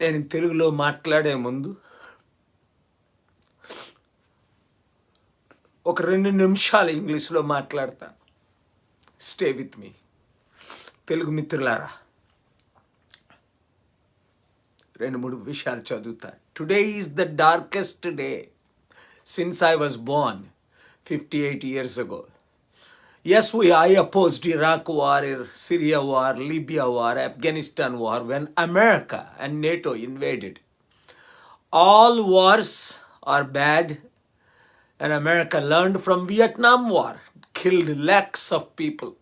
నేను తెలుగులో మాట్లాడే ముందు ఒక 2 నిమిషాలు ఇంగ్లీష్లో మాట్లాడతా. Stay with me. తెలుగు మిత్రులారా, 2-3 విషయాలు చదువుతా. Today is the darkest day since I was Born 58 years ago. Yes, I opposed Iraq war, Syria war, Libya war, Afghanistan war when America and NATO invaded. All wars are bad, and America learned from Vietnam War, killed lakhs of people,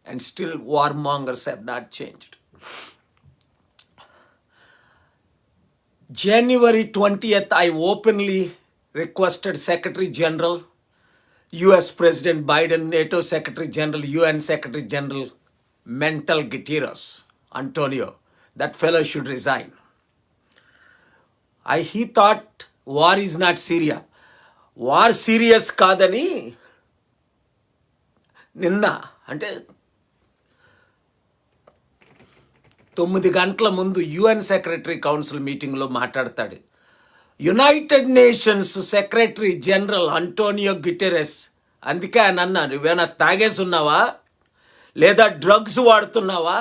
and still warmongers have not changed. January 20th, I openly requested Secretary General, US President Biden, NATO Secretary General, UN Secretary General, Mental Guterres, Antonio, that fellow should resign. He thought war is not Syria. War serious కాదని నిన్న అంటే 9 గంటల ముందు UN secretary council మీటింగ్లో మాట్లాడతాడు. United nations secretary general Antonio Guterres, అందుకే ఆయన అన్నా, నువ్వేనా తాగేసి ఉన్నావా లేదా డ్రగ్స్ వాడుతున్నావా,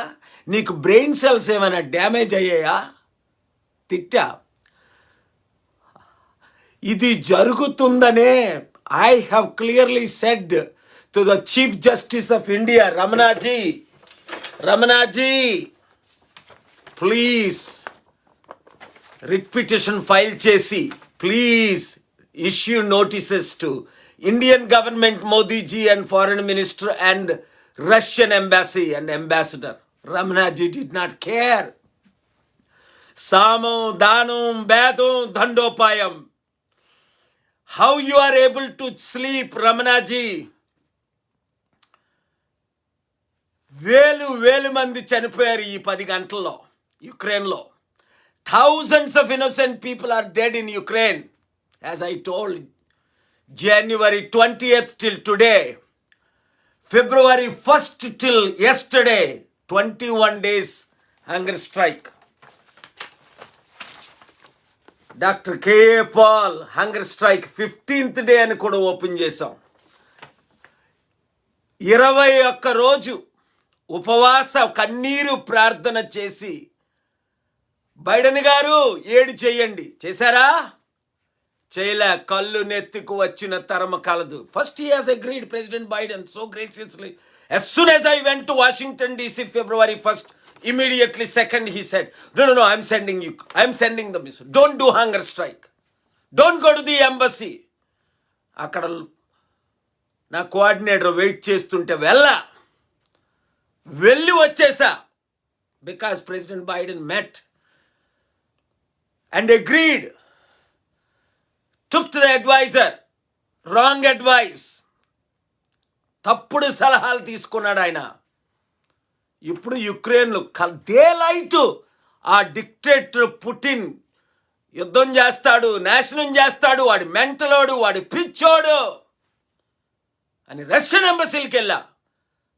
నీకు బ్రెయిన్ సెల్స్ ఏమైనా డ్యామేజ్ అయ్యాయా, తిట్టా. ఇది జరుగుతుందనే I have clearly said to the chief justice of India Ramanaji please writ petition file చేసి please issue notices to Indian government, Modiji and foreign minister and Russian embassy and ambassador. Ramanaji did not care. సామం దానం భేదం దండోపాయం. How you are able to sleep Ramanaji? వేలు మంది చనిపోయారు ఈ 10 గంటల్లో యుక్రెయిన్లో. Thousands of innocent people are dead in Ukraine. As I told, January 20th till today, February 1st till yesterday, 21 days hunger strike. Dr. K.A. Paul hunger strike 15th day అని కూడా open చేశాం. 21 రోజు ఉపవాస కన్నీరు ప్రార్థన చేసి బైడెన్ గారు ఏడు చేయండి, చేశారా? చేయలే. కళ్ళు నెత్తికు వచ్చిన తరమ కలదు. First he has agreed, President Biden, so graciously. As soon as I went to Washington DC February 1st, immediately second he said, no, I'm sending the message. Don't do hunger strike. Don't go to the embassy. అక్కడ నా coordinator wait చేస్తుంటే వెళ్ళి వచ్చేసా. Because president Biden met and agreed, took to the advisor, wrong advice, తప్పుడు సలహాలు తీసుకున్నాడు ఆయన. ఇప్పుడు యుక్రెయిన్లో డే లైట్ ఆ డిక్టేటర్ పుటిన్ యుద్ధం చేస్తాడు, నాశనం చేస్తాడు, వాడి మెంటలోడు, వాడి పిచ్చోడు అని రష్యన్ ఎంబసీకి వెళ్ళా.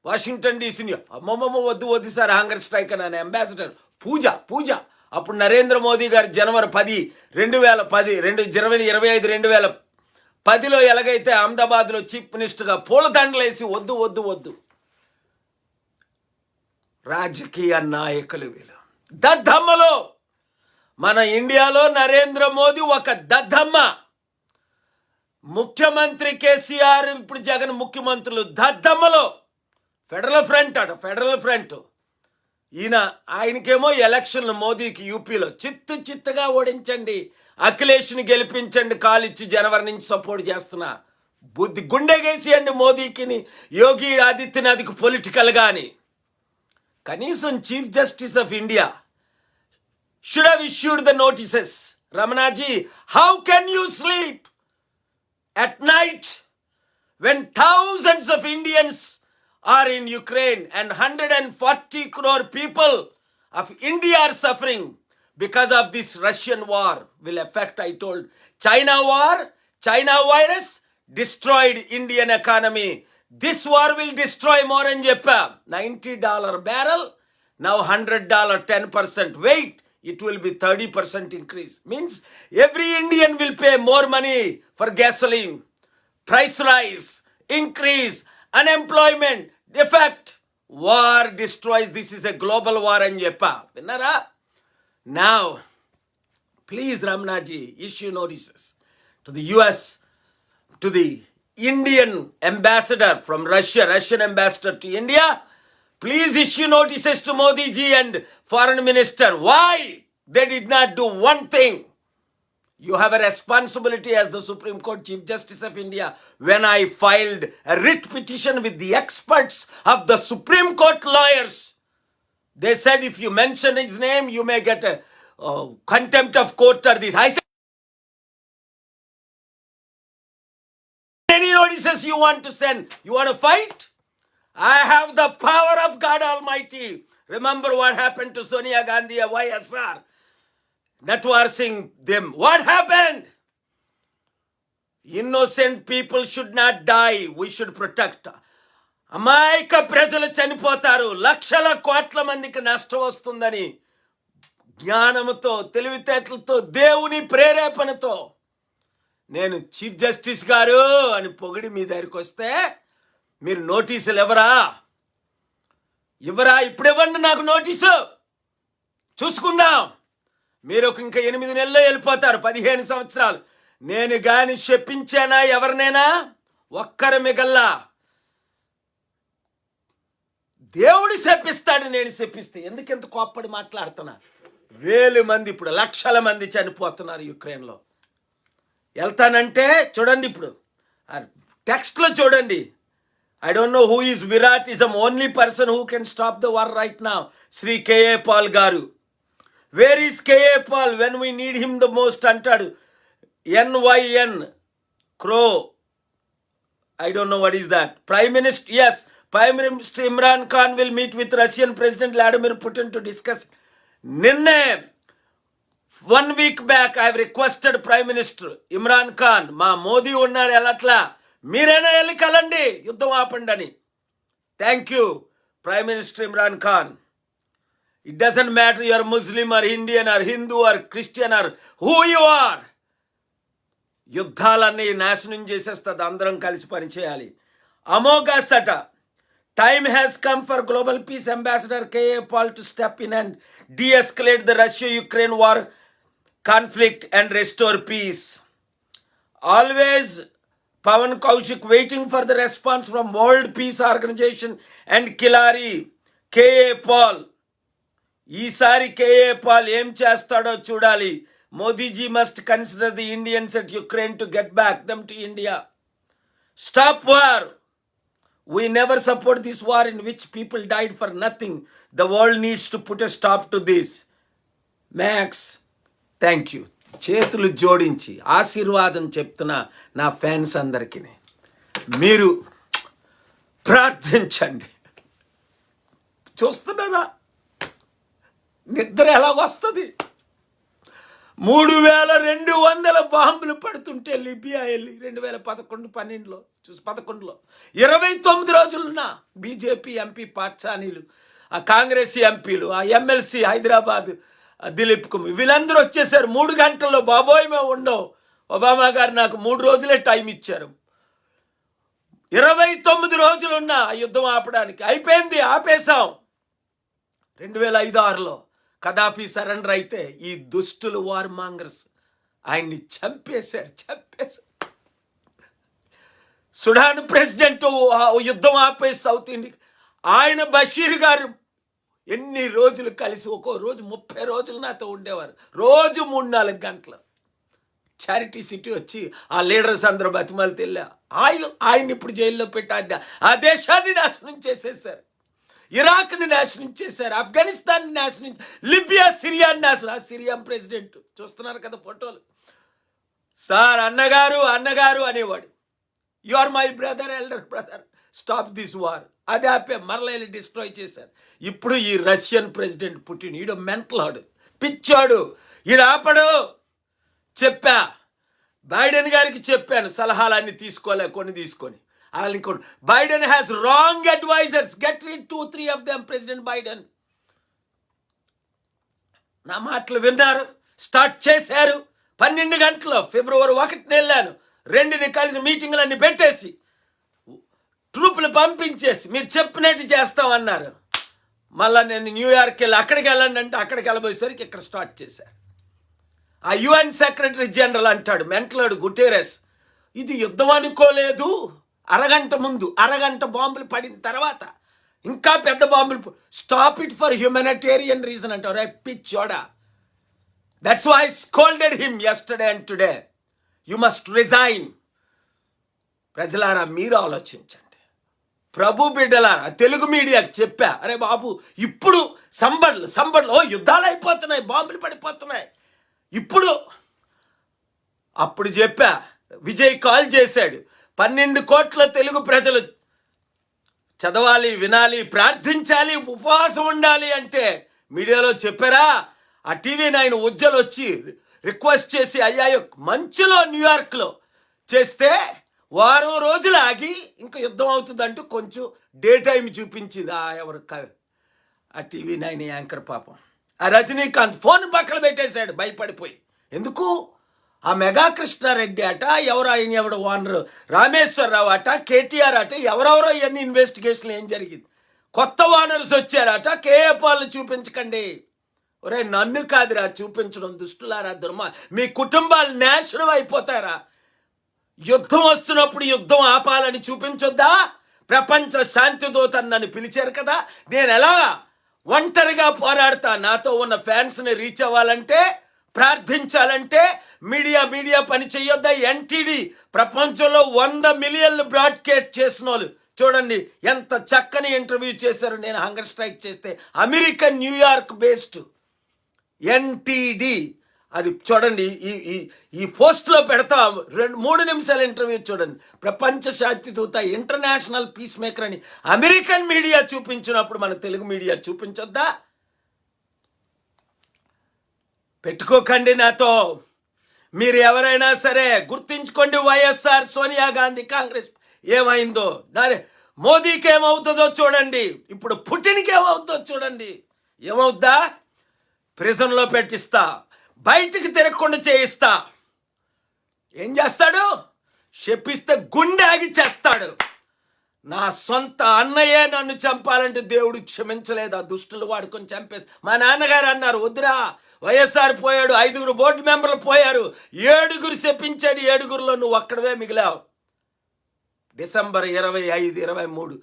వాషింగ్టన్ డీసీని అమ్మమ్మ వద్దు సార్ హంగర్ స్ట్రైక్ అని అంబాసిడర్ పూజ. అప్పుడు నరేంద్ర మోదీ గారు జనవరి 10, 2010 ఎలాగైతే అహ్మదాబాద్లో చీఫ్ మినిస్టర్గా పూలదండలేసి వద్దు రాజకీయ నాయకులు వీళ్ళు. దద్దమ్మలో మన ఇండియాలో నరేంద్ర మోదీ ఒక దద్దమ్మ. ముఖ్యమంత్రి కేసీఆర్, ఇప్పుడు జగన్ ముఖ్యమంత్రులు దద్దమ్మలో. ఫెడరల్ ఫ్రంట్ ఆయనకేమో ఎలక్షన్లు మోదీకి యూపీలో చిత్తుగా ఓడించండి, అఖిలేష్ని గెలిపించండి, కాలిచ్చి జనవరి నుంచి సపోర్ట్ చేస్తున్నా. బుద్ధి గుండెగేసియండి మోదీకి, యోగి ఆదిత్యనాథ్కి పొలిటికల్ గాని. కనీసం chief justice of India should have issued the notices. Ramanaji, how can you sleep at night when thousands of Indians are in Ukraine and 140 crore people of India are suffering because of this Russian war will affect, I told. China war, China virus destroyed Indian economy. This war will destroy more in Japan. $90 barrel, now $100, 10% weight. it will be 30% increase. Means every Indian will pay more money for gasoline. Price rise, increase, unemployment, defect. War destroys. This is a global war అని చెప్పా. విన్నారా? Now, please Ramnaji, issue notices to the US, to the Indian ambassador from Russia, Russian ambassador to India. Please issue notices to Modi ji and foreign minister. Why they did not do one thing? You have a responsibility as the Supreme Court Chief Justice of India. When I filed a writ petition with the experts of the Supreme Court lawyers, they said if you mention his name, you may get a contempt of court or this. I said, any notices you want to send, you want to fight? I have the power of God Almighty. Remember what happened to Sonia Gandhi, YSR, networking them. What happened? Innocent people should not die. We should protect. అమాయక ప్రజలు చనిపోతారు, లక్షల కోట్ల మందికి నష్టం వస్తుందని జ్ఞానముతో, తెలివితేటలతో, దేవుని ప్రేరేపణతో నేను చీఫ్ జస్టిస్ గారు అని పొగిడి మీ దగ్గరికి వస్తే మీరు నోటీసులు ఇవ్వరా? ఇప్పుడు ఇవ్వండి నాకు నోటీసు, చూసుకుందాం. మీరు ఇంకా 8 నెలల్లో వెళ్ళిపోతారు, 15 సంవత్సరాలు. నేను గాని చెప్పించానా ఎవరినైనా? ఒక్కరు మిగల్లా. దేవుడు శపిస్తాడు, నేను శపిస్తే. ఎందుకెంత కోప్పడి మాట్లాడుతున్నా? 1000 మంది, ఇప్పుడు లక్షల మంది చనిపోతున్నారు యుక్రెయిన్లో. వెళ్తానంటే చూడండి, ఇప్పుడు టెక్స్ట్లో చూడండి. I don't know who is Virat, is the only person who can stop the war right now. Sri K.A. Paul garu. Where is K.A. Paul when we need him the most? Antadu. NYN. Crow. I don't know what is that. Prime Minister, yes. Prime Minister Imran Khan will meet with Russian President Vladimir Putin to discuss. Ninne, 1 week back, I have requested Prime Minister Imran Khan, ma Modi unnadu elatla, మీరైనా వెళ్ళి కలండి, యుద్ధం ఆపండి అని. Thank you prime minister Imran Khan. It doesn't matter your Muslim or Indian or Hindu or Christian or who you are. యుద్ధాలన్నీ నాశనం చేసేస్తుంది, అందరం కలిసి పనిచేయాలి. అమోఘ సట. Time has come for global peace ambassador K.A. Paul to step in and de-escalate the Russia-Ukraine war conflict and restore peace. Always Pawan Kaushik waiting for the response from World Peace Organization and Kilari. K.A. Paul. ఈసారి K.A. Paul ఏం చేస్తాడో చూడాలి. Modiji must consider the Indians at Ukraine to get back them to India. Stop war. We never support this war in which people died for nothing. The world needs to put a stop to this. Max, thank you. చేతులు జోడించి ఆశీర్వాదం చెప్తున్నా నా fans అందరికీ, మీరు ప్రార్థించండి. చూస్తున్నారా నిద్ర ఎలాగొస్తుంది? 3200 బాంబులు పడుతుంటే లిబియా వెళ్ళి 2011-12లో 29 రోజులున్నా బీజేపీ ఎంపీ పాట్సానీలు, ఆ కాంగ్రెస్ ఎంపీలు, ఆ ఎమ్మెల్సీ హైదరాబాద్ దిలీప్ కుమార్, వీళ్ళందరూ వచ్చేసారు 3 గంటల్లో. బాబోయ్ మేము ఉండవు. ఒబామా గారు నాకు 3 రోజులే టైం ఇచ్చారు. 29 రోజులున్నా యుద్ధం ఆపడానికి. అయిపోయింది, ఆపేశాం. 2005-6లో కదాఫీ సరెండర్ అయితే ఈ దుష్టులు వార్ మాంగర్స్ ఆయన్ని చంపేశారు. సుడాన్ ప్రెసిడెంట్ యుద్ధం ఆపేసి సౌత్ ఇండియా, ఆయన బషీర్ గారు ఎన్ని రోజులు కలిసి ఒక్కో రోజు 30 రోజులు నాతో ఉండేవారు. రోజు 3-4 గంటలు. చారిటీ సిటీ వచ్చి ఆ లీడర్స్ అందరూ బతిమాలు తెల్లా. ఆయన ఇప్పుడు జైల్లో పెట్టి ఆ దేశాన్ని నాశనం చేసేసారు. ఇరాక్ని నాశనం చేశారు, ఆఫ్ఘనిస్తాన్ని నాశనం, లిబియా, సిరియాని నాశనం. ఆ సిరియా ప్రెసిడెంట్ చూస్తున్నారు కదా ఫోటోలు. సార్ అన్నగారు అనేవాడు. You are my brother, elder brother, stop this war. అది ఆపే మరలా వెళ్ళి డిస్ట్రాయ్ చేశారు. ఇప్పుడు ఈ రష్యన్ ప్రెసిడెంట్ పుటిన్, ఈడు మెంటలాడు, పిచ్చాడు, ఈడు ఆపడు. చెప్పా బైడెన్ గారికి, చెప్పాను సలహాలన్నీ తీసుకోలే, కొన్ని తీసుకొని అలా ఇంకోటి. Biden has wrong advisers, get rid 2-3 of them. President Biden నా మాటలు విన్నారు, స్టార్ట్ చేశారు. 12 గంటలు ఫిబ్రవరి 1 వెళ్ళాను. 2 కలిసి మీటింగులన్నీ పెట్టేసి ట్రూపులు పంపించేసి మీరు చెప్పినట్టు చేస్తామన్నారు. మళ్ళీ నేను న్యూయార్క్ వెళ్ళి అక్కడికి వెళ్ళండి అంటే అక్కడికి వెళ్ళబోయేసరికి ఇక్కడ స్టార్ట్ చేశారు. ఆ UN సెక్రటరీ జనరల్ అంటాడు, మెంటలాడు గుటెరస్, ఇది యుద్ధం అనుకోలేదు. అరగంట బాంబులు పడిన తర్వాత ఇంకా పెద్ద బాంబులు, stop it for humanitarian reason అంటారు. పిచ్చోడా, that's why I scolded him yesterday and today. You must resign. ప్రజలారా మీరు ఆలోచించండి. ప్రభు బిడ్డలారా, తెలుగు మీడియాకి చెప్పా, అరే బాబు ఇప్పుడు సంబడ్లు యుద్ధాలు అయిపోతున్నాయి, బాంబులు పడిపోతున్నాయి. అప్పుడు చెప్పా, విజయ్ కాల్ చేశాడు, 12 కోట్ల తెలుగు ప్రజలు చదవాలి, వినాలి, ప్రార్థించాలి, ఉపవాసం ఉండాలి అంటే మీడియాలో చెప్పారా? ఆ TV9 ఉజ్జలు వచ్చి రిక్వెస్ట్ చేసి అయ్యాయో మంచులో న్యూయార్క్లో చేస్తే వారం రోజులు ఆగి ఇంకా యుద్ధం అవుతుందంటూ కొంచెం డే టైం చూపించింది ఆ TV9 యాంకర్ పాపం. ఆ రజనీకాంత్ ఫోన్ పక్కన పెట్టేశాడు భయపడిపోయి. ఎందుకు? ఆ మెగా కృష్ణారెడ్డి అట, ఎవడు ఓనరు రామేశ్వరరావు అట, KTR అట, ఎవరెవరో ఇవన్నీ ఇన్వెస్టిగేషన్లు ఏం జరిగింది. కొత్త ఓనర్స్ వచ్చారట, కేఏ పాలు చూపించకండి. ఒరే నన్ను కాదురా చూపించడం, దుష్టులారా, మీ కుటుంబాలు నాశనం అయిపోతారా? యుద్ధం వస్తున్నప్పుడు యుద్ధం ఆపాలని చూపించొద్దా? ప్రపంచ శాంతి దూత నన్ను పిలిచారు కదా, నేను ఎలా ఒంటరిగా పోరాడతా? నాతో ఉన్న ఫ్యాన్స్ని రీచ్ అవ్వాలంటే, ప్రార్థించాలంటే మీడియా పని చెయ్యొద్దా? NTD ప్రపంచంలో 100 మిలియన్లు బ్రాడ్కాస్ట్ చేసిన వాళ్ళు చూడండి ఎంత చక్కని ఇంటర్వ్యూ చేశారు. నేను హంగర్ స్ట్రైక్ చేస్తే అమెరికన్ న్యూయార్క్ బేస్డ్ NTD అది చూడండి, ఈ పోస్ట్లో పెడతా. 2-3 నిమిషాల ఇంటర్వ్యూ చూడండి. ప్రపంచ శాంతి దూత, ఇంటర్నేషనల్ పీస్ మేకర్ అని అమెరికన్ మీడియా చూపించినప్పుడు మన తెలుగు మీడియా చూపించొద్దా? పెట్టుకోకండి నాతో. మీరు ఎవరైనా సరే గుర్తించుకోండి. వైఎస్ఆర్, సోనియా గాంధీ, కాంగ్రెస్ ఏమైందో, మోదీకి ఏమవుతుందో చూడండి. ఇప్పుడు పుటిన్కి ఏమవుతుందో చూడండి. ఏమవుద్దా? ప్రిజన్లో పెట్టిస్తా, బయటికి తిరగకుండా చేయిస్తా. ఏం చేస్తాడు? చెప్పిస్తే గుండె ఆగి చేస్తాడు. నా సొంత అన్నయ్యే నన్ను చంపాలంటే దేవుడు క్షమించలేదు. ఆ దుష్టులు వాడుకొని చంపేసి. మా నాన్నగారు అన్నారు, వద్దురా, వైఎస్ఆర్ పోయాడు, 5 బోర్డు మెంబర్లు పోయారు, 7 చెప్పించాడు, 7లో నువ్వు ఒక్కడవే మిగిలావు. డిసెంబర్ 25, 23,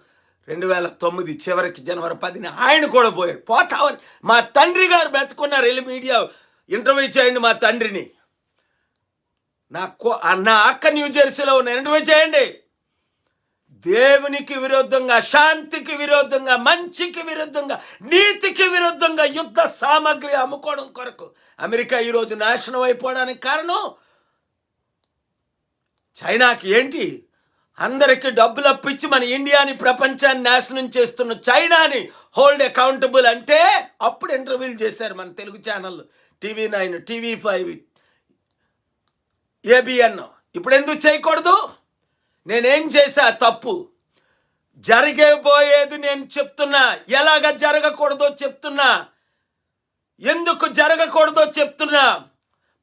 2009 చివరికి జనవరి 10 ఆయన కూడా పోయాడు. పోతావని మా తండ్రి గారు బతుకున్నారు. వెళ్ళి మీడియా ఇంటర్వ్యూ చేయండి మా తండ్రిని. నా అక్క న్యూజెర్సీలో ఉన్న ఇంటర్వ్యూ చేయండి. దేవునికి విరుద్ధంగా, శాంతికి విరుద్ధంగా, మంచికి విరుద్ధంగా, నీతికి విరుద్ధంగా యుద్ధ సామాగ్రి అమ్ముకోవడం కొరకు అమెరికా ఈరోజు నాశనం అయిపోవడానికి కారణం చైనాకి. ఏంటి? అందరికీ డబ్బులు అప్పించి మన ఇండియాని, ప్రపంచాన్ని నాశనం చేస్తున్న చైనాని హోల్డ్ అకౌంటబుల్ అంటే అప్పుడు ఇంటర్వ్యూలు చేశారు మన తెలుగు ఛానళ్ళు, TV9, TV5, ABN. ఇప్పుడు ఎందుకు చేయకూడదు? నేనేం చేశా తప్పు? జరగబోయేది నేను చెప్తున్నా, ఎలాగ జరగకూడదో చెప్తున్నా, ఎందుకు జరగకూడదో చెప్తున్నా.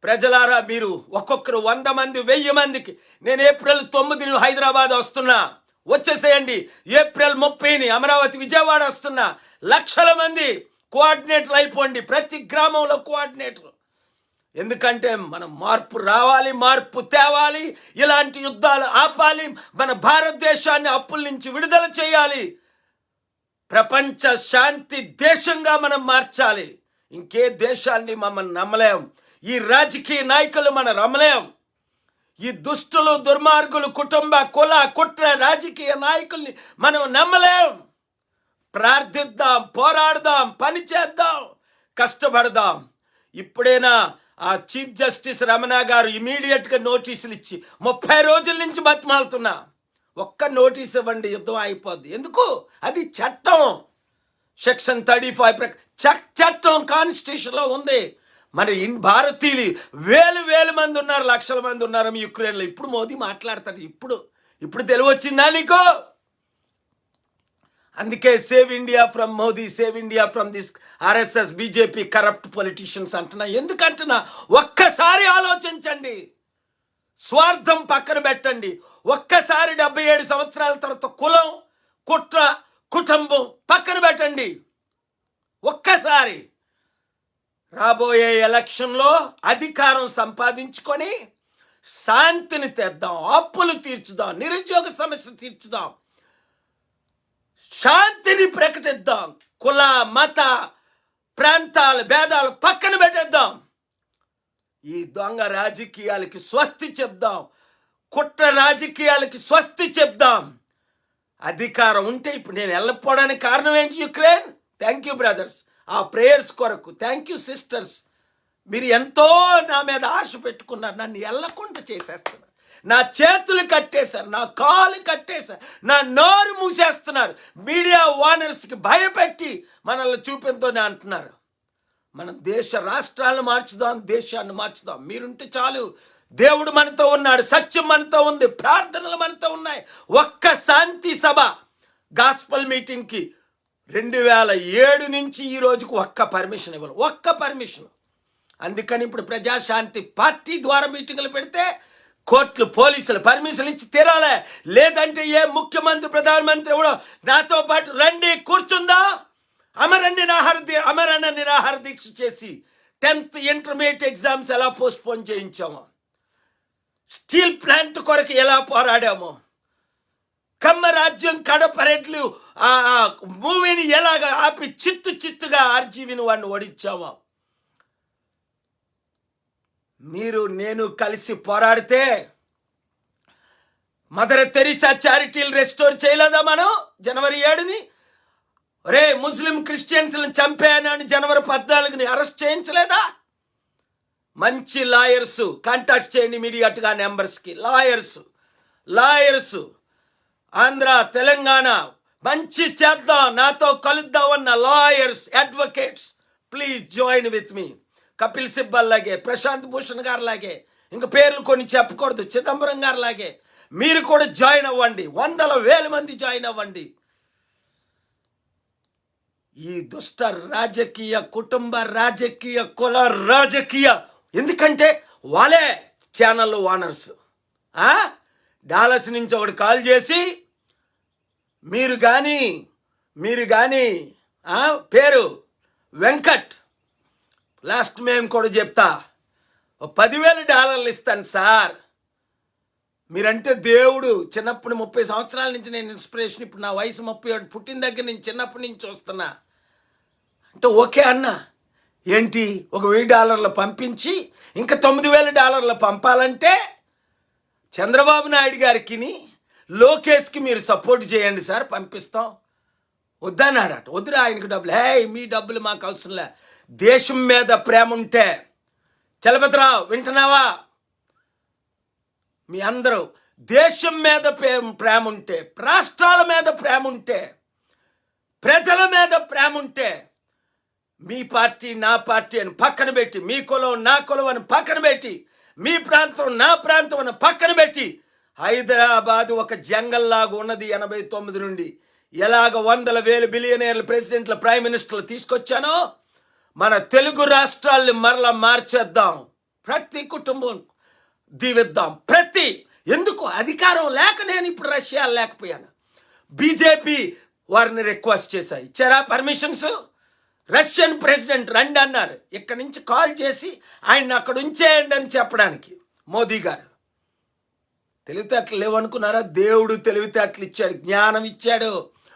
ప్రజలారా, మీరు ఒక్కొక్కరు 100 మంది, 1000 మందికి నేను ఏప్రిల్ 9 హైదరాబాద్ వస్తున్నా, వచ్చేసేయండి. ఏప్రిల్ 30 అమరావతి, విజయవాడ వస్తున్నా. లక్షల మంది కోఆర్డినేటర్లు అయిపోండి, ప్రతి గ్రామంలో కోఆర్డినేటర్. ఎందుకంటే మనం మార్పు రావాలి, మార్పు తేవాలి, ఇలాంటి యుద్ధాలు ఆపాలి, మన భారతదేశాన్ని అప్పుల నుంచి విడుదల చేయాలి, ప్రపంచ శాంతి దేశంగా మనం మార్చాలి. ఇంకే దేశాన్ని మమ్మల్ని నమ్మలేం, ఈ రాజకీయ నాయకులు మనం నమ్మలేం, ఈ దుష్టులు, దుర్మార్గులు, కుటుంబ, కుల, కుట్ర రాజకీయ నాయకుల్ని మనం నమ్మలేం. ప్రార్థిద్దాం, పోరాడదాం, పని చేద్దాం, కష్టపడదాం. ఇప్పుడైనా ఆ చీఫ్ జస్టిస్ రమణ గారు ఇమీడియట్గా నోటీసులు ఇచ్చి 30 రోజుల నుంచి బతిమాలుతున్నా, ఒక్క నోటీస్ ఇవ్వండి, యుద్ధం అయిపోద్ది. ఎందుకు? అది చట్టం, సెక్షన్ 35 చట్టం కాన్స్టిట్యూషన్లో ఉంది. మన భారతీయులు వేలు మంది ఉన్నారు, లక్షల మంది ఉన్నారు యుక్రెయిన్లో. ఇప్పుడు మోదీ మాట్లాడతాడు. ఇప్పుడు తెలివి వచ్చిందా నీకు? అందుకే save India from Modi, save India from this RSS BJP corrupt politicians అంటున్నా. ఎందుకంటున్నా, ఒక్కసారి ఆలోచించండి, స్వార్థం పక్కన పెట్టండి. ఒక్కసారి 77 సంవత్సరాల తర్వాత కులం, కుట్ర, కుటుంబం పక్కన పెట్టండి. ఒక్కసారి రాబోయే ఎలక్షన్లో అధికారం సంపాదించుకొని శాంతిని తెద్దాం, అప్పులు తీర్చుదాం, నిరుద్యోగ సమస్య తీర్చుదాం, శాంతిని ప్రకటిద్దాం, కుల మత ప్రాంతాల భేదాలు పక్కన పెట్టేద్దాం. ఈ దొంగ రాజకీయాలకి స్వస్తి చెప్దాం, కుట్ర రాజకీయాలకి స్వస్తి చెప్దాం. అధికారం ఉంటే ఇప్పుడు నేను వెళ్ళకపోవడానికి కారణం ఏంటి? యుక్రెయిన్. థ్యాంక్ యూ బ్రదర్స్, ఆ ప్రేయర్స్ కొరకు. థ్యాంక్ యూ సిస్టర్స్, మీరు ఎంతో నా మీద ఆశ పెట్టుకున్నారు. నన్ను వెళ్ళకుండా చేసేస్తున్నారు, నా చేతులు కట్టేశారు, నా కాలు కట్టేశారు, నా నోరు మూసేస్తున్నారు. మీడియా ఓనర్స్కి భయపెట్టి మనల్ని చూపించని అంటున్నారు. మనం దేశ రాష్ట్రాలను మార్చుదాం, దేశాన్ని మార్చుదాం. మీరుంటే చాలు. దేవుడు మనతో ఉన్నాడు, సత్యం మనతో ఉంది, ప్రార్థనలు మనతో ఉన్నాయి. ఒక్క శాంతి సభ గాస్పల్ మీటింగ్కి 2007 నుంచి ఈ రోజుకు ఒక్క పర్మిషన్ ఇవ్వాలి, ఒక్క పర్మిషన్. అందుకని ఇప్పుడు ప్రజాశాంతి పార్టీ ద్వారా మీటింగులు పెడితే కోర్టులు, పోలీసులు పర్మిషన్ ఇచ్చి తీరాలే. లేదంటే ఏ ముఖ్యమంత్రి, ప్రధానమంత్రి కూడా నాతో పాటు రండి, కూర్చుందా, అమరణ నిరాహార దీక్ష చేసి 10th ఇంటర్మీడియట్ ఎగ్జామ్స్ ఎలా పోస్ట్పోన్ చేయించామో, స్టీల్ ప్లాంట్ కొరకు ఎలా పోరాడామో, కమ్మ రాజ్యం కడపరెడ్లు ఆ మూవీని ఎలాగ ఆపి చిత్తుగా ఆర్జీవిని వాడిని ఓడించామో, మీరు నేను కలిసి పోరాడితే మదర్ తెరీసా చారిటీలు రెస్టోర్ చేయలేదా మనం? జనవరి 7ని రే ముస్లిం క్రిస్టియన్స్ని చంపానని జనవరి 14ని అరెస్ట్ చేయించలేదా? మంచి లాయర్స్ కాంటాక్ట్ చేయండి ఇమీడియట్గా నెంబర్స్కి. లాయర్స్ ఆంధ్ర, తెలంగాణ మంచి చేద్దాం, నాతో కలుద్దామన్న lawyers, advocates, please join with me. Kapil Sibal లాగే, ప్రశాంత్ భూషణ్ గారు లాగే, ఇంకా పేర్లు కొన్ని చెప్పకూడదు, చిదంబరం గారు లాగే మీరు కూడా జాయిన్ అవ్వండి. 100,000 మంది జాయిన్ అవ్వండి. ఈ దుష్ట రాజకీయ, కుటుంబ రాజకీయ, కుల రాజకీయ, ఎందుకంటే వాళ్ళే ఛానల్ ఓనర్స్. డాలస్ నుంచి ఒకటి కాల్ చేసి మీరు కానీ పేరు వెంకట్, లాస్ట్ మేము కూడా చెప్తా, $10,000 ఇస్తాను సార్, మీరంటే దేవుడు. చిన్నప్పుడు 30 సంవత్సరాల నుంచి నేను ఇన్స్పిరేషన్, ఇప్పుడు నా వయసు 37, పుట్టిన దగ్గర నుంచి చిన్నప్పటి నుంచి చూస్తున్నా అంటే ఓకే అన్న. ఏంటి ఒక $1,000 పంపించి ఇంకా $9,000 పంపాలంటే చంద్రబాబు నాయుడు గారికి, లోకేష్కి మీరు సపోర్ట్ చేయండి సార్, పంపిస్తాం. వద్దన్నాడట. వద్దురా ఆయనకు డబ్బులు, మీ డబ్బులు మాకు అవసరంలే. దేశం మీద ప్రేమ ఉంటే, చలపతిరావు వింటున్నావా? మీ అందరూ దేశం మీద ప్రేమ ఉంటే, రాష్ట్రాల మీద ప్రేమ ఉంటే, ప్రజల మీద ప్రేమ ఉంటే, మీ పార్టీ నా పార్టీ అని పక్కన పెట్టి, మీ కులం నా కులం అని పక్కన పెట్టి, మీ ప్రాంతం నా ప్రాంతం అని పక్కన పెట్టి, హైదరాబాద్ ఒక జంగల్లాగా ఉన్నది 89 నుండి. ఎలాగ 100,000 బిలియనీర్లు, ప్రెసిడెంట్లు, ప్రైమ్ మినిస్టర్లు తీసుకొచ్చానో మన తెలుగు రాష్ట్రాల్ని మరలా మార్చేద్దాం. ప్రతి కుటుంబం దీవిద్దాం. ఎందుకు అధికారం లేక నేను ఇప్పుడు రష్యా లేకపోయాను. బీజేపీ వారిని రిక్వెస్ట్ చేశా, ఇచ్చారా పర్మిషన్స్? రష్యన్ ప్రెసిడెంట్ రండి అన్నారు. ఇక్కడి నుంచి కాల్ చేసి ఆయన అక్కడ ఉంచేయండి అని చెప్పడానికి మోదీ గారు. తెలివితేటలు లేవనుకున్నారా? దేవుడు తెలివితేటలు ఇచ్చాడు, జ్ఞానం ఇచ్చాడు,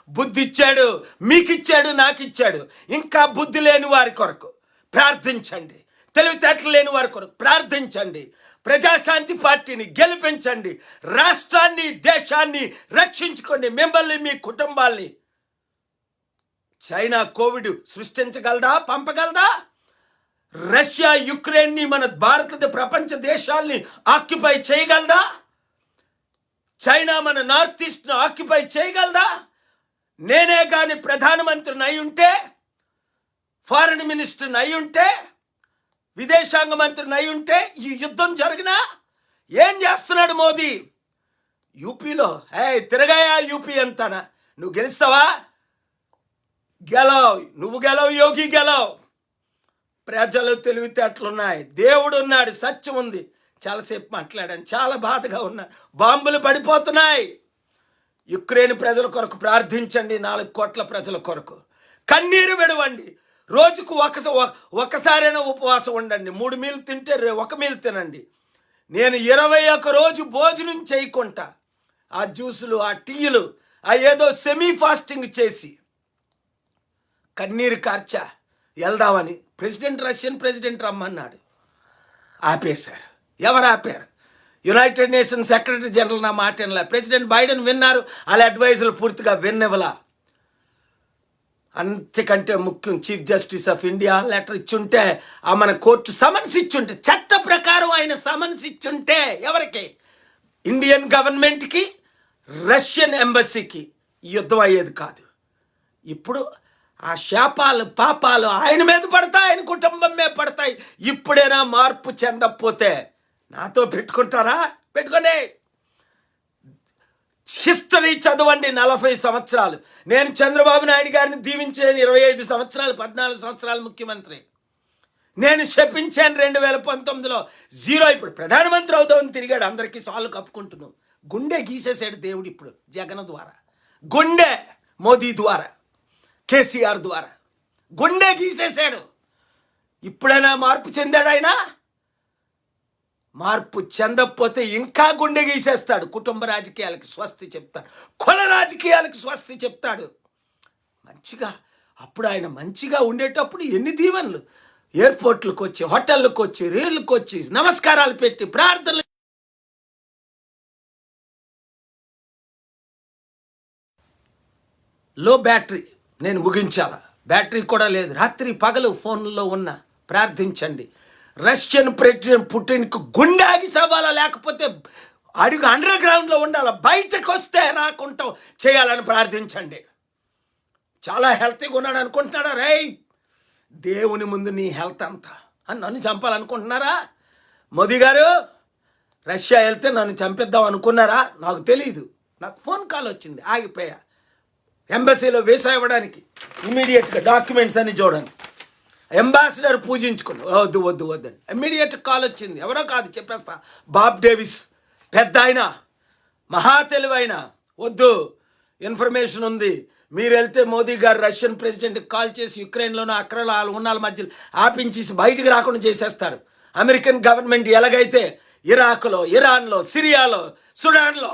బుద్ధి ఇచ్చాడు, మీకు ఇచ్చాడు, నాకు ఇచ్చాడు. ఇంకా బుద్ధి లేని వారి కొరకు ప్రార్థించండి, తెలివితేటలు లేని వారి కొరకు ప్రార్థించండి. ప్రజాశాంతి పార్టీని గెలిపించండి, రాష్ట్రాన్ని, దేశాన్ని రక్షించుకోండి, మిమ్మల్ని, మీ కుటుంబాల్ని. చైనా కోవిడ్ సృష్టించగలదా, పంపగలదా? రష్యా యుక్రెయిన్ని, మన భారత ప్రపంచ దేశాల్ని ఆక్యుపై చేయగలదా? చైనా మన నార్త్ ఈస్ట్ను ఆక్యుపై చేయగలదా? నేనే కానీ ప్రధానమంత్రిని అయి ఉంటే, ఫారిన్ మినిస్టర్ని అయి ఉంటే, విదేశాంగ మంత్రిని అయి ఉంటే ఈ యుద్ధం జరిగినా ఏం చేస్తున్నాడు మోదీ? యూపీలో తిరగాయా యూపీ అంతానా? నువ్వు గెలుస్తావా? గెలవ్, నువ్వు గెలవు, యోగి గెలవ్. ప్రజలు తెలివితేటలున్నాయి, దేవుడు ఉన్నాడు, సత్యం ఉంది. చాలాసేపు మాట్లాడాను, చాలా బాధగా ఉన్నా. బాంబులు పడిపోతున్నాయి. యుక్రెయిన్ ప్రజల కొరకు ప్రార్థించండి, 4 కోట్ల ప్రజల కొరకు కన్నీరు విడవండి. రోజుకు ఒకసారైనా ఉపవాసం ఉండండి. 3 మీలు తింటే 1 మీలు తినండి. నేను 21 రోజు భోజనం చేయకుండా ఆ జ్యూసులు, ఆ టీలు, ఆ ఏదో సెమీ ఫాస్టింగ్ చేసి కన్నీరు కార్చా వెళ్దామని రష్యన్ ప్రెసిడెంట్ రమ్మన్నాడు. ఆపేశారు. ఎవరు ఆపారు? యునైటెడ్ నేషన్స్ సెక్రటరీ జనరల్ నా మాట వినలా. ప్రెసిడెంట్ బైడెన్ విన్నారు, వాళ్ళ అడ్వైజర్లు పూర్తిగా విన్నవలా. అంతకంటే ముఖ్యం chief justice of India letter ఇచ్చుంటే, మన కోర్టు సమన్స్ ఇచ్చుంటే, చట్ట ప్రకారం ఆయన సమన్స్ ఇచ్చుంటే ఎవరికి? ఇండియన్ గవర్నమెంట్కి, రష్యన్ ఎంబసీకి యుద్ధం అయ్యేది కాదు. ఇప్పుడు ఆ శాపాలు, పాపాలు ఆయన మీద పడతాయి, ఆయన కుటుంబం మీద పడతాయి. ఇప్పుడైనా మార్పు చెందకపోతే నాతో పెట్టుకుంటారా? పెట్టుకోండి. హిస్టరీ చదవండి. 40 సంవత్సరాలు నేను చంద్రబాబు నాయుడు గారిని దీవించాను. 25 సంవత్సరాలు, 14 సంవత్సరాలు ముఖ్యమంత్రి. నేను శపించాను 2019లో 0. ఇప్పుడు ప్రధానమంత్రి అవుతామని తిరిగాడు, అందరికీ సాల్లు కప్పుకుంటున్నాం. గుండె గీసేసాడు దేవుడు ఇప్పుడు జగన్ ద్వారా, గుండె మోదీ ద్వారా, కేసీఆర్ ద్వారా గుండె గీసేశాడు. ఇప్పుడైనా మార్పు చెందాడు ఆయన? మార్పు చెందకపోతే ఇంకా గుండె గీసేస్తాడు. కుటుంబ రాజకీయాలకు స్వస్తి చెప్తాడు, కుల రాజకీయాలకు స్వస్తి చెప్తాడు. మంచిగా అప్పుడు ఆయన మంచిగా ఉండేటప్పుడు ఎన్ని దీవెనలు, ఎయిర్పోర్ట్లకు వచ్చి, హోటళ్ళకు వచ్చి, రైళ్ళకు వచ్చి, నమస్కారాలు పెట్టి, ప్రార్థనలు. లో బ్యాటరీ, నేను ముగించాలా, బ్యాటరీ కూడా లేదు. రాత్రి పగలు ఫోన్లో ఉన్న ప్రార్థించండి. రష్యన్ ప్రెసిడెంట్ పుటిన్కు గుండె ఆగి సవాలా, లేకపోతే అడుగు అండర్ గ్రౌండ్లో ఉండాలి, బయటకు వస్తే రాకుంటాం చేయాలని ప్రార్థించండి. చాలా హెల్తీగా ఉన్నాడు అనుకుంటున్నాడా? రేయ్, దేవుని ముందు నీ హెల్త్ అంతా అని నన్ను చంపాలనుకుంటున్నారా? మోదీ గారు రష్యా వెళ్తే నన్ను చంపిద్దాం అనుకున్నారా? నాకు తెలీదు. నాకు ఫోన్ కాల్ వచ్చింది, ఆగిపోయా. ఎంబసీలో వీసా ఇవ్వడానికి ఇమీడియట్గా డాక్యుమెంట్స్ అన్ని చూడండి. అంబాసిడర్ పూజించుకుని వద్దు వద్దు వద్దని ఇమీడియట్ కాల్ వచ్చింది. ఎవరో కాదు, చెప్పేస్తా, బాబ్ డేవిస్, పెద్ద ఆయన, మహా తెలివైన. వద్దు, ఇన్ఫర్మేషన్ ఉంది, మీరు వెళ్తే మోదీ గారు రష్యన్ ప్రెసిడెంట్కి కాల్ చేసి యుక్రెయిన్లోనూ అక్కడ ఉన్నాళ్ళ మధ్యలో ఆపించేసి బయటికి రాకుండా చేసేస్తారు. అమెరికన్ గవర్నమెంట్ ఎలాగైతే ఇరాక్లో, ఇరాన్లో, సిరియాలో, సుడాన్లో,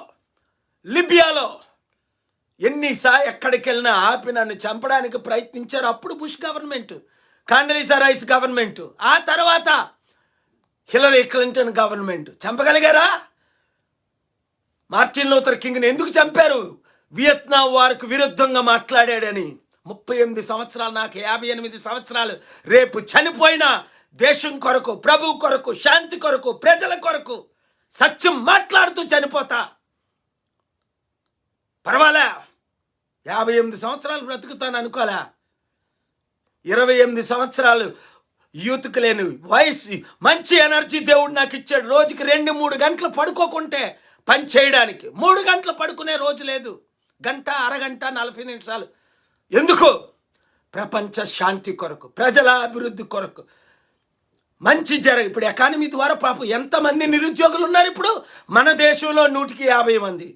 లిబియాలో ఎక్కడికి వెళ్ళినా ఆపి నన్ను చంపడానికి ప్రయత్నించారు. అప్పుడు Bush government, Condoleezza Rice government, ఆ తర్వాత హిలరీ క్లింటన్ గవర్నమెంట్. చంపగలిగారా? మార్టిన్ లూథర్ కింగ్ని ఎందుకు చంపారు? వియత్నాం వారికి విరుద్ధంగా మాట్లాడాడని. 38 సంవత్సరాలు, నాకు 58 సంవత్సరాలు. రేపు చనిపోయినా దేశం కొరకు, ప్రభు కొరకు, శాంతి కొరకు, ప్రజల కొరకు సత్యం మాట్లాడుతూ చనిపోతా. పర్వాలే, 58 సంవత్సరాలు బ్రతుకుతాను అనుకోలే. 28 సంవత్సరాలు యూత్కి లేని వయసు, మంచి ఎనర్జీ దేవుడు నాకు ఇచ్చాడు. రోజుకి 2-3 గంటలు పడుకోకుంటే పని చేయడానికి. 3 గంటలు పడుకునే రోజు లేదు. గంట, అరగంట, 40 నిమిషాలు. ఎందుకు? ప్రపంచ శాంతి కొరకు, ప్రజల అభివృద్ధి కొరకు, మంచి ఇప్పుడు ఎకానమీ ద్వారా పాపం ఎంతమంది నిరుద్యోగులు ఉన్నారు ఇప్పుడు మన దేశంలో? 150 మంది.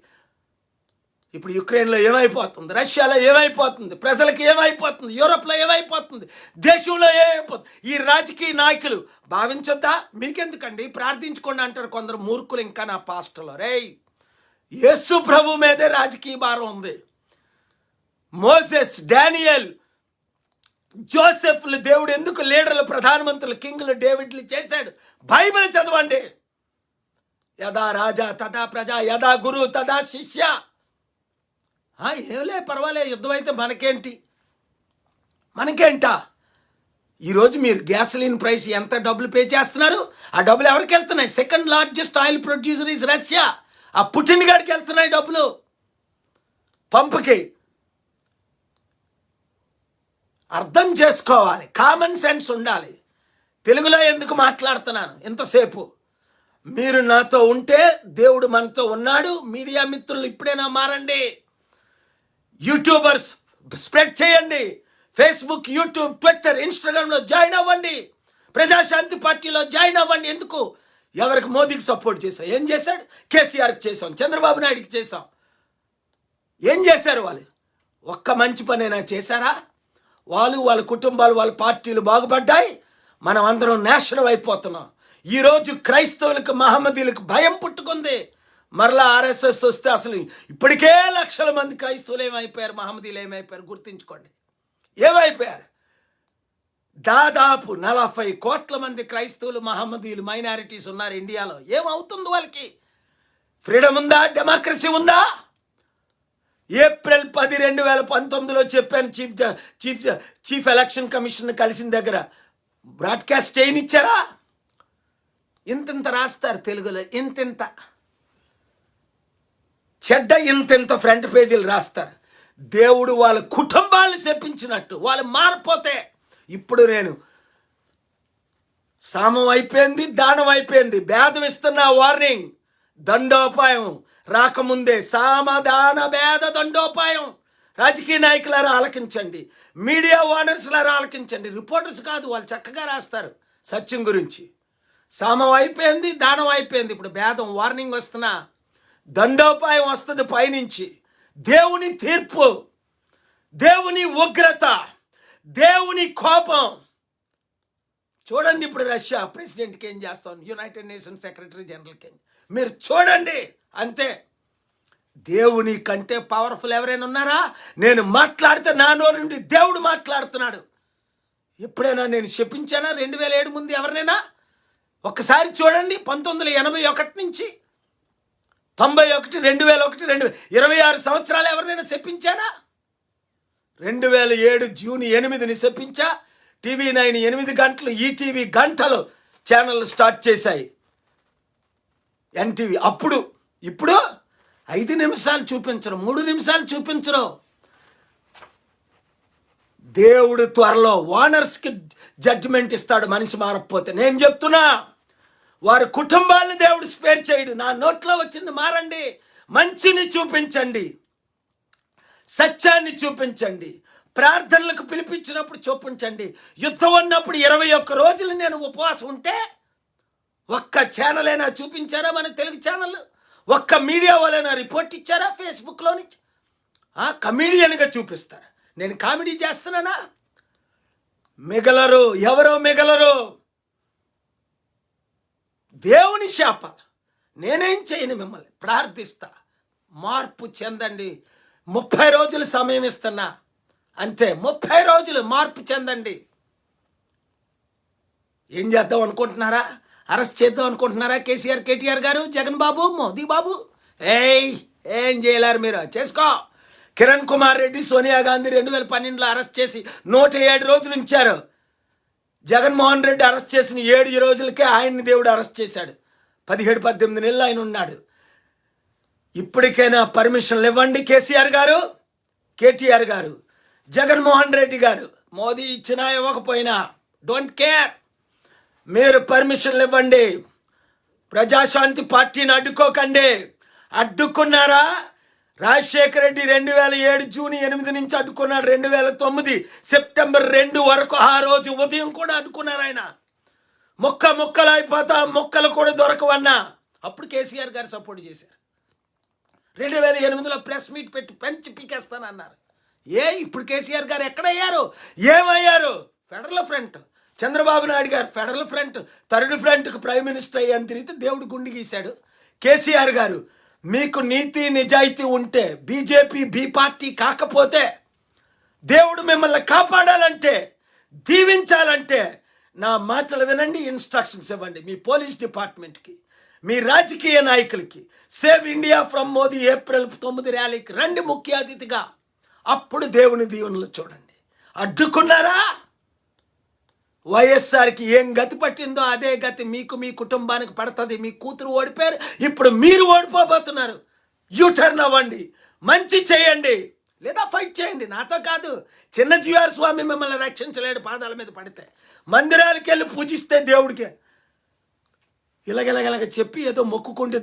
ఇప్పుడు యుక్రెయిన్లో ఏమైపోతుంది, రష్యాలో ఏమైపోతుంది, ప్రజలకు ఏమైపోతుంది, యూరోప్లో ఏమైపోతుంది, దేశంలో ఏమైపోతుంది. ఈ రాజకీయ నాయకులు భావించొద్దా? మీకెందుకండి, ప్రార్థించుకోండి అంటారు కొందరు మూర్ఖులు. ఇంకా నా పాస్టర్లో, రేయ్, యేసు ప్రభు మీదే రాజకీయ భారం ఉంది. మోసెస్, డానియల్, జోసెఫ్లు దేవుడు ఎందుకు లీడర్లు, ప్రధానమంత్రులు, కింగ్లు, డేవిడ్లు చేశాడు? బైబిల్ చదవండి. యదా రాజా తదా ప్రజ, యదా గురు తదా శిష్య. ఏమలే, పర్వాలే, యుద్ధం అయితే మనకేంటా? ఈరోజు మీరు గ్యాసోలిన్ ప్రైస్ ఎంత డబ్బులు పే చేస్తున్నారు? ఆ డబ్బులు ఎవరికి వెళ్తున్నాయి? Second largest oil producer is Russia. ఆ పుటిన్ గాడికి వెళ్తున్నాయి డబ్బులు, పంపుకి. అర్థం చేసుకోవాలి, కామన్ సెన్స్ ఉండాలి. తెలుగులో ఎందుకు మాట్లాడుతున్నాను ఇంతసేపు? మీరు నాతో ఉంటే దేవుడు మనతో ఉన్నాడు. మీడియా మిత్రులు ఇప్పుడైనా మారండి. యూట్యూబర్స్ స్ప్రెడ్ చేయండి, ఫేస్బుక్, యూట్యూబ్, ట్విట్టర్, ఇన్స్టాగ్రామ్లో జాయిన్ అవ్వండి. ప్రజాశాంతి పార్టీలో జాయిన్ అవ్వండి. ఎందుకు? ఎవరికి? మోదీకి సపోర్ట్ చేశాం. ఏం చేశాడు? కేసీఆర్కి చేసాం, చంద్రబాబు నాయుడికి చేసాం. ఏం చేశారు వాళ్ళు? ఒక్క మంచి పనైనా చేశారా? వాళ్ళ కుటుంబాలు, వాళ్ళ పార్టీలు బాగుపడ్డాయి. మనం అందరం నాశనం అయిపోతున్నాం. ఈరోజు క్రైస్తవులకు, మహమ్మదీలకు భయం పుట్టుకుంది. మరలా ఆర్ఎస్ఎస్ వస్తే అసలు ఇప్పటికే లక్షల మంది క్రైస్తవులు ఏమైపోయారు, మహమ్మదీలు ఏమైపోయారు గుర్తుంచుకోండి. ఏమైపోయారు? దాదాపు 40 కోట్ల మంది క్రైస్తవులు, మహమ్మదీలు, మైనారిటీస్ ఉన్నారు ఇండియాలో. ఏమవుతుంది వాళ్ళకి? ఫ్రీడమ్ ఉందా? డెమోక్రసీ ఉందా? ఏప్రిల్ 10, 2019లో చెప్పాను. చీఫ్ ఎలక్షన్ కమిషన్ కలిసిన దగ్గర బ్రాడ్కాస్ట్ చేయనిచ్చారా? ఇంతింత రాస్తారు తెలుగులో, ఇంతింత చెడ్డ, ఇంతింత ఫ్రంట్ పేజీలు రాస్తారు. దేవుడు వాళ్ళ కుటుంబాలను చెప్పించినట్టు వాళ్ళు మారిపోతే. ఇప్పుడు నేను సామం అయిపోయింది, దానం అయిపోయింది, భేదం ఇస్తున్నా. వార్నింగ్, దండోపాయం రాకముందే సామదాన భేద దండోపాయం. రాజకీయ నాయకులారా ఆలకించండి, మీడియా ఓనర్స్లారా ఆలకించండి. రిపోర్టర్స్ కాదు, వాళ్ళు చక్కగా రాస్తారు సత్యం గురించి. సామం అయిపోయింది, దానం అయిపోయింది, ఇప్పుడు భేదం. వార్నింగ్ వస్తున్నా, దండోపాయం వస్తుంది పైనుంచి. దేవుని తీర్పు, దేవుని ఉగ్రత, దేవుని కోపం. చూడండి ఇప్పుడు రష్యా ప్రెసిడెంట్కి ఏం చేస్తాం, యునైటెడ్ నేషన్స్ సెక్రటరీ జనరల్కి మీరు చూడండి. అంతే. దేవుని కంటే పవర్ఫుల్ ఎవరైనా ఉన్నారా? నేను మాట్లాడితే నా నోరు నుండి దేవుడు మాట్లాడుతున్నాడు. ఎప్పుడైనా నేను చెప్పించానా 2007 ముందు ఎవరినైనా? ఒక్కసారి చూడండి. 1981 నుంచి 91, 2001, 26 సంవత్సరాలు ఎవరినైనా చెప్పించానా? 2007 జూన్ 8ని చెప్పించా. టీవీ 9 8 గంటలు, ఈటీవీ గంటలు ఛానల్ స్టార్ట్ చేశాయి, ఎన్టీవీ. అప్పుడు ఇప్పుడు 5 నిమిషాలు చూపించరు, 3 నిమిషాలు చూపించరు. దేవుడు త్వరలో ఓనర్స్కి జడ్జిమెంట్ ఇస్తాడు మనిషి మారకపోతే. నేను చెప్తున్నా, వారి కుటుంబాలను దేవుడు స్పేర్ చేయడు. నా నోట్లో వచ్చింది మారండి, మంచిని చూపించండి, సత్యాన్ని చూపించండి, ప్రార్థనలకు పిలిపించినప్పుడు చూపించండి. యుద్ధం ఉన్నప్పుడు 21 రోజులు నేను ఉపవాసం ఉంటే ఒక్క ఛానల్ అయినా చూపించారా? మన తెలుగు ఛానల్ ఒక్క మీడియా వాళ్ళైనా రిపోర్ట్ ఇచ్చారా? ఫేస్బుక్లో నుంచి కమీడియన్గా చూపిస్తారు. నేను కామెడీ చేస్తున్నానా? మిగలరు, ఎవరో మిగలరు. దేవుని శాప. నేనేం చేయను, మిమ్మల్ని ప్రార్థిస్తా, మార్పు చెందండి. 30 రోజులు సమయం ఇస్తున్నా, అంతే. 30 రోజులు మార్పు చెందండి. ఏం చేద్దాం అనుకుంటున్నారా? అరెస్ట్ చేద్దాం అనుకుంటున్నారా? కేసీఆర్, కేటీఆర్ గారు, జగన్ బాబు, మోదీ బాబు. ఏం చేయలేరు మీరు, చేసుకో. కిరణ్ కుమార్ రెడ్డి, సోనియా గాంధీ 2012లో అరెస్ట్ చేసి 107 రోజులు ఉంచారు. జగన్మోహన్ రెడ్డి అరెస్ట్ చేసిన 7 రోజులకే ఆయన్ని దేవుడు అరెస్ట్ చేశాడు. 17-18 నెలలు ఆయన ఉన్నాడు. ఇప్పటికైనా పర్మిషన్లు ఇవ్వండి కేసీఆర్ గారు, కేటీఆర్ గారు, జగన్మోహన్ రెడ్డి గారు. మోదీ ఇచ్చినా ఇవ్వకపోయినా డోంట్ కేర్, మీరు పర్మిషన్లు ఇవ్వండి. ప్రజాశాంతి పార్టీని అడ్డుకోకండి. అడ్డుకున్నారా? రాజశేఖర రెడ్డి 2007 జూన్ 8 నుంచి అడ్డుకున్నాడు. 2009 సెప్టెంబర్ 2 వరకు ఆ రోజు ఉదయం కూడా అడ్డుకున్నారు. ఆయన ముక్కలు అయిపోతా, మొక్కలు కూడా దొరకవన్నా. అప్పుడు కేసీఆర్ గారు సపోర్ట్ చేశారు. 2008లో ప్రెస్ మీట్ పెట్టి పెంచి పీకేస్తానన్నారు. ఇప్పుడు కేసీఆర్ గారు ఎక్కడయ్యారు? ఏమయ్యారు? Federal front. చంద్రబాబు నాయుడు గారు ఫెడరల్ ఫ్రంట్, థర్డ్ ఫ్రంట్కి ప్రైమ్ మినిస్టర్ అయ్యాను తిరిగితే దేవుడు గుండి గీశాడు. కేసీఆర్ గారు, మీకు నీతి నిజాయితీ ఉంటే, బీజేపీ బి పార్టీ కాకపోతే, దేవుడు మిమ్మల్ని కాపాడాలంటే, దీవించాలంటే నా మాటలు వినండి, ఇన్స్ట్రక్షన్స్ ఇవ్వండి మీ పోలీస్ డిపార్ట్మెంట్కి, మీ రాజకీయ నాయకులకి. Save India from Modi April 9 ర్యాలీకి రండి ముఖ్య అతిథిగా. అప్పుడు దేవుని దీవెనలు చూడండి. అడ్డుకున్నారా? వైఎస్ఆర్కి ఏం గతి పట్టిందో అదే గతి మీకు, మీ కుటుంబానికి పడుతుంది. మీ కూతురు ఓడిపోయారు, ఇప్పుడు మీరు ఓడిపోబోతున్నారు. యూటర్న్ అవ్వండి, మంచి చేయండి, లేదా ఫైట్ చేయండి. నాతో కాదు, చిన్న జీఆర్ స్వామి మిమ్మల్ని రక్షించలేడు పాదాల మీద పడితే. మందిరాలకు వెళ్ళి పూజిస్తే దేవుడికే ఇలాగ చెప్పి ఏదో మొక్కుకుంటే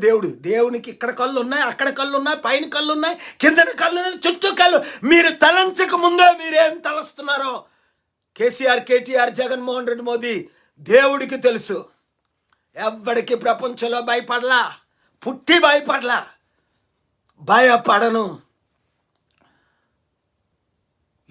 దేవునికి ఇక్కడ కళ్ళు ఉన్నాయి, అక్కడ కళ్ళు ఉన్నాయి, పైన కళ్ళు ఉన్నాయి, కిందన కళ్ళు ఉన్నాయి, చుట్టూ కళ్ళు. మీరు తలంచక ముందే మీరేం తలస్తున్నారో కేసీఆర్, కేటీఆర్, జగన్మోహన్ రెడ్డి, మోదీ దేవుడికి తెలుసు. ఎవ్వడికి ప్రపంచంలో భయపడలా, పుట్టి భయపడలా, భయపడను.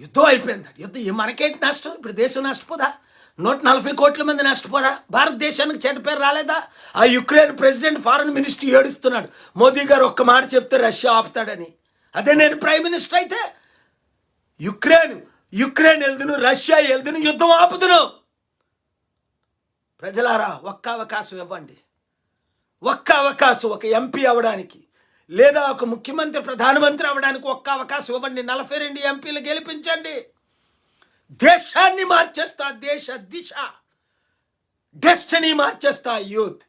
యుద్ధం అయిపోయింది. యుద్ధం మనకేంటి నష్టం? ఇప్పుడు దేశం నష్టపోదా? 140 కోట్ల మంది నష్టపోరా? భారతదేశానికి చెడ్డ పేరు రాలేదా? ఆ యుక్రెయిన్ ప్రెసిడెంట్, ఫారెన్ మినిస్టర్ ఏడుస్తున్నాడు, మోదీ గారు ఒక్క మాట చెప్తే రష్యా ఆపుతాడని. అదే నేను ప్రైమ్ మినిస్టర్ అయితే యుక్రెయిన్ వెళ్దును, రష్యా వెళ్దును, యుద్ధం ఆపుదును. ప్రజలారా, ఒక్క అవకాశం ఇవ్వండి. ఒక్క అవకాశం, ఒక ఎంపీ అవ్వడానికి లేదా ఒక ముఖ్యమంత్రి, ప్రధానమంత్రి అవ్వడానికి ఒక్క అవకాశం ఇవ్వండి. 42 ఎంపీలు గెలిపించండి. దేశాన్ని మార్చేస్తా, దేశ దిశ, డెస్టినీ మార్చేస్తా. యూత్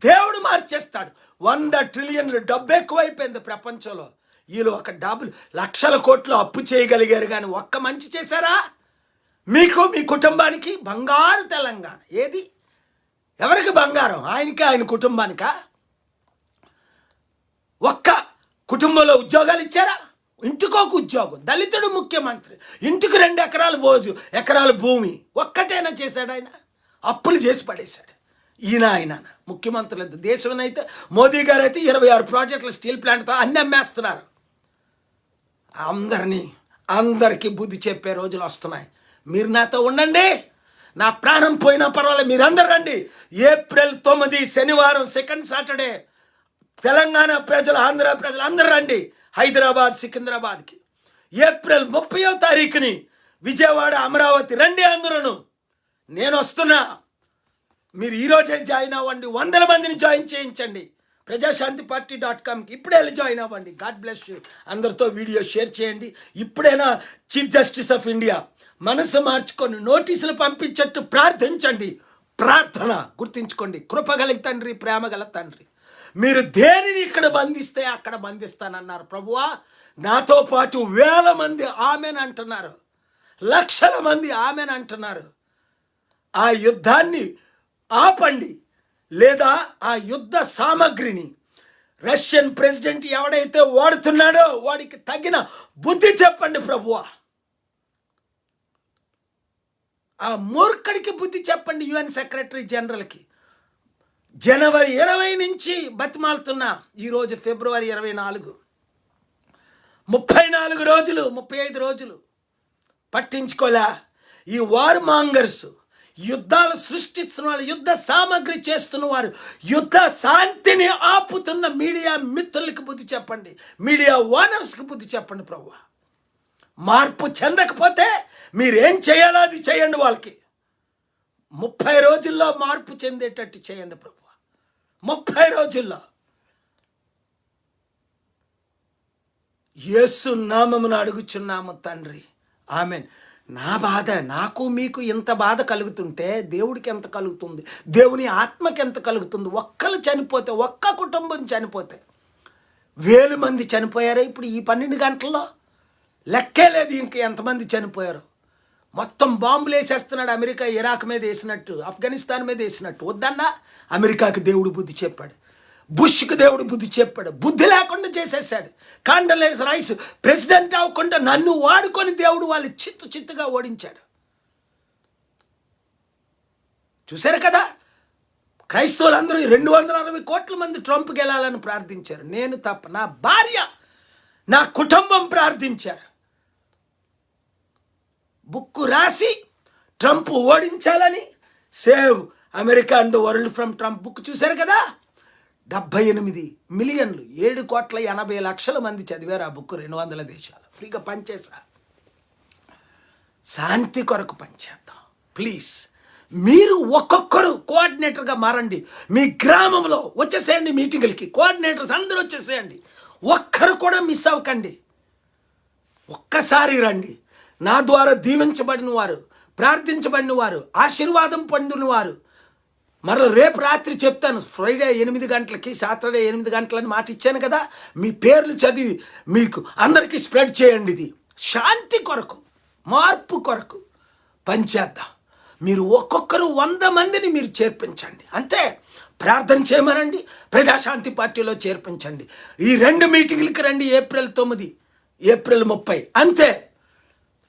దేవుడు మార్చేస్తాడు. 100 ట్రిలియన్లు డబ్బు ఎక్కువైపోయింది ప్రపంచంలో. వీళ్ళు ఒక డబ్బులు లక్షల కోట్లు అప్పు చేయగలిగారు, కానీ ఒక్క మంచి చేశారా? మీకు, మీ కుటుంబానికి బంగారు తెలంగాణ. ఏది? ఎవరికి బంగారం? ఆయనకి, ఆయన కుటుంబానికా? ఒక్క కుటుంబంలో ఉద్యోగాలు ఇచ్చారా? ఇంటికొక ఉద్యోగం. దళితుడు ముఖ్యమంత్రి, ఇంటికి 2 ఎకరాల భూమి ఒక్కటైనా చేశాడు ఆయన? అప్పులు చేసి పడేశాడు. ఆయన ముఖ్యమంత్రులు. దేశం అయితే మోదీ గారు అయితే 26 ప్రాజెక్టులు స్టీల్ ప్లాంట్తో అన్ని అమ్మేస్తున్నారు. అందరికీ బుద్ధి చెప్పే రోజులు వస్తున్నాయి. మీరు నాతో ఉండండి, నా ప్రాణం పోయినా పర్వాలేదు, మీరందరూ రండి. ఏప్రిల్ 9 శనివారం, సెకండ్ సాటర్డే, తెలంగాణ ప్రజలు, ఆంధ్ర ప్రజలు అందరూ రండి హైదరాబాద్, సికింద్రాబాద్కి. ఏప్రిల్ 30వ తారీఖుని విజయవాడ, అమరావతి రండి అందరూ. నేను వస్తున్నా. మీరు ఈరోజే జాయిన్ అవ్వండి. 100 మందిని జాయిన్ చేయించండి. ప్రజాశాంతిపార్టీ.comకి ఇప్పుడే వెళ్ళి జాయిన్ అవ్వండి. God bless you. అందరితో వీడియో షేర్ చేయండి. ఇప్పుడైనా చీఫ్ జస్టిస్ ఆఫ్ ఇండియా మనసు మార్చుకొని నోటీసులు పంపించట్టు ప్రార్థించండి. ప్రార్థన గుర్తించుకోండి. కృపగల తండ్రి, ప్రేమగల తండ్రి, మీరు దేనిని ఇక్కడ బంధిస్తే అక్కడ బంధిస్తానన్నారు ప్రభువా. నాతో పాటు 1000 మంది ఆమెన్ అంటున్నారు, లక్షల మంది ఆమెన్ అంటున్నారు. ఆ యుద్ధాన్ని ఆపండి, లేదా ఆ యుద్ధ సామగ్రిని రష్యన్ ప్రెసిడెంట్ ఎవడైతే వాడుతున్నాడో వాడికి తగిన బుద్ధి చెప్పండి ప్రభువా. ఆ మూర్ఖడికి బుద్ధి చెప్పండి. UN సెక్రటరీ జనరల్కి జనవరి 20 నుంచి బతిమాలుతున్నా. ఈరోజు ఫిబ్రవరి 24, 34 రోజులు, 35 రోజులు పట్టించుకోలే. ఈ వార్ మాంగర్స్, యుద్ధాలు సృష్టిస్తున్న వాళ్ళు, యుద్ధ సామగ్రి చేస్తున్న వారు, యుద్ధ శాంతిని ఆపుతున్న మీడియా మిత్రులకి బుద్ధి చెప్పండి. మీడియా ఓనర్స్కి బుద్ధి చెప్పండి ప్రభువా. మార్పు చెందకపోతే మీరేం చేయాలో అది చేయండి. వాళ్ళకి 30 రోజుల్లో మార్పు చెందేటట్టు చేయండి ప్రభువా. 30 రోజుల్లో యేసు నామమున అడుగుచున్నాము తండ్రి, ఆమెన్. నా బాధ, నాకు మీకు ఎంత బాధ కలుగుతుంటే దేవుడికి ఎంత కలుగుతుంది, దేవుని ఆత్మకి ఎంత కలుగుతుంది. ఒక్కరు చనిపోతే, ఒక్క కుటుంబం చనిపోతే 1000 మంది చనిపోయారు. ఇప్పుడు ఈ 12 గంటల్లో లెక్కే లేదు ఇంక ఎంతమంది చనిపోయారు. మొత్తం బాంబులు వేసేస్తున్నాడు. అమెరికా ఇరాక్ మీద వేసినట్టు, ఆఫ్ఘనిస్తాన్ మీద వేసినట్టు. వద్దన్నా అమెరికాకి దేవుడు బుద్ధి చెప్పాడు, బుష్కి దేవుడు బుద్ధి చెప్పాడు. బుద్ధి లేకుండా చేసేసాడు. కాండలేస్ రైస్ ప్రెసిడెంట్ అవ్వకుండా నన్ను వాడుకొని దేవుడు వాళ్ళు చిత్తుగా ఓడించాడు. చూశారు కదా, క్రైస్తవులందరూ 260 కోట్ల మంది ట్రంప్ గెలాలని ప్రార్థించారు. నేను తప్ప, నా భార్య, నా కుటుంబం ప్రార్థించారు. బుక్కు రాసి ట్రంప్ ఓడించాలని, save America and the world from Trump book చూశారు కదా. 78 మిలియన్లు, 7,80,00,000 మంది చదివారు ఆ బుక్. 200 దేశాలు ఫ్రీగా పనిచేసా. శాంతి కొరకు పనిచేద్దాం ప్లీజ్. మీరు ఒక్కొక్కరు కోఆర్డినేటర్గా మారండి. మీ గ్రామంలో వచ్చేసేయండి మీటింగులకి. కోఆర్డినేటర్స్ అందరూ వచ్చేసేయండి. ఒక్కరు కూడా మిస్ అవ్వకండి. ఒక్కసారి రండి. నా ద్వారా దీవించబడిన వారు, ప్రార్థించబడిన వారు, ఆశీర్వాదం పొందిన వారు. మరో రేపు రాత్రి చెప్తాను, ఫ్రైడే 8 గంటలకి, సాటర్డే 8 గంటలని మాట ఇచ్చాను కదా. మీ పేర్లు చదివి మీకు అందరికీ స్ప్రెడ్ చేయండి. ఇది శాంతి కొరకు, మార్పు కొరకు పనిచేద్దాం. మీరు ఒక్కొక్కరు 100 మందిని మీరు చేర్పించండి, అంతే. ప్రార్థన చేయమనండి, ప్రజాశాంతి పార్టీలో చేర్పించండి. ఈ 2 మీటింగ్లకి రండి, ఏప్రిల్ 9, ఏప్రిల్ 30, అంతే.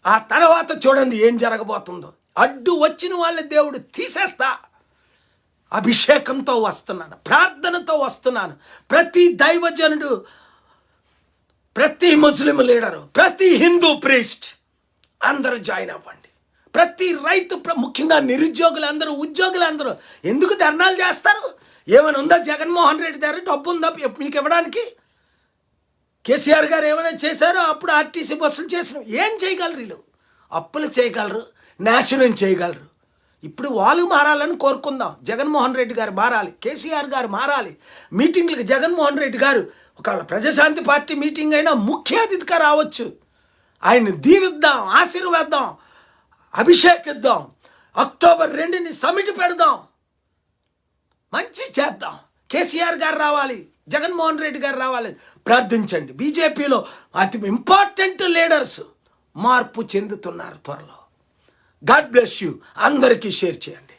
ఆ తర్వాత చూడండి ఏం జరగబోతుందో. అడ్డు వచ్చిన వాళ్ళ దేవుడు తీసేస్తా. అభిషేకంతో వస్తున్నాను, ప్రార్థనతో వస్తున్నాను. ప్రతి దైవజనుడు, ప్రతి ముస్లిం లీడరు, ప్రతి హిందూ ప్రీస్ట్ అందరూ జాయిన్ అవ్వండి. ప్రతి రైతు, ముఖ్యంగా నిరుద్యోగులందరూ, ఉద్యోగులందరూ ఎందుకు ధర్నాలు చేస్తారు? ఏమైనా ఉందా జగన్మోహన్ రెడ్డి దగ్గర? డబ్బు ఉందా మీకు ఇవ్వడానికి? కేసీఆర్ గారు ఏమైనా చేశారో? అప్పుడు ఆర్టీసీ బస్సులు చేసిన ఏం చేయగలరు వీళ్ళు? అప్పులు చేయగలరు, నాశనం చేయగలరు. ఇప్పుడు వాళ్ళు మారాలని కోరుకుందాం. జగన్మోహన్ రెడ్డి గారు మారాలి, కేసీఆర్ గారు మారాలి. మీటింగ్లకు జగన్మోహన్ రెడ్డి గారు ఒకవేళ ప్రజాశాంతి పార్టీ మీటింగ్ అయినా ముఖ్య అతిథిగా రావచ్చు. ఆయన్ని దీవిద్దాం, ఆశీర్వాదం, అభిషేకిద్దాం. అక్టోబర్ 2ని సమిట్ పెడదాం, మంచి చేద్దాం. కేసీఆర్ గారు రావాలి, జగన్మోహన్ రెడ్డి గారు రావాలని ప్రార్థించండి. బీజేపీలో అతి ఇంపార్టెంట్ లీడర్స్ మార్పు చెందుతున్నారు త్వరలో. God bless you. అందరికీ షేర్ చేయండి.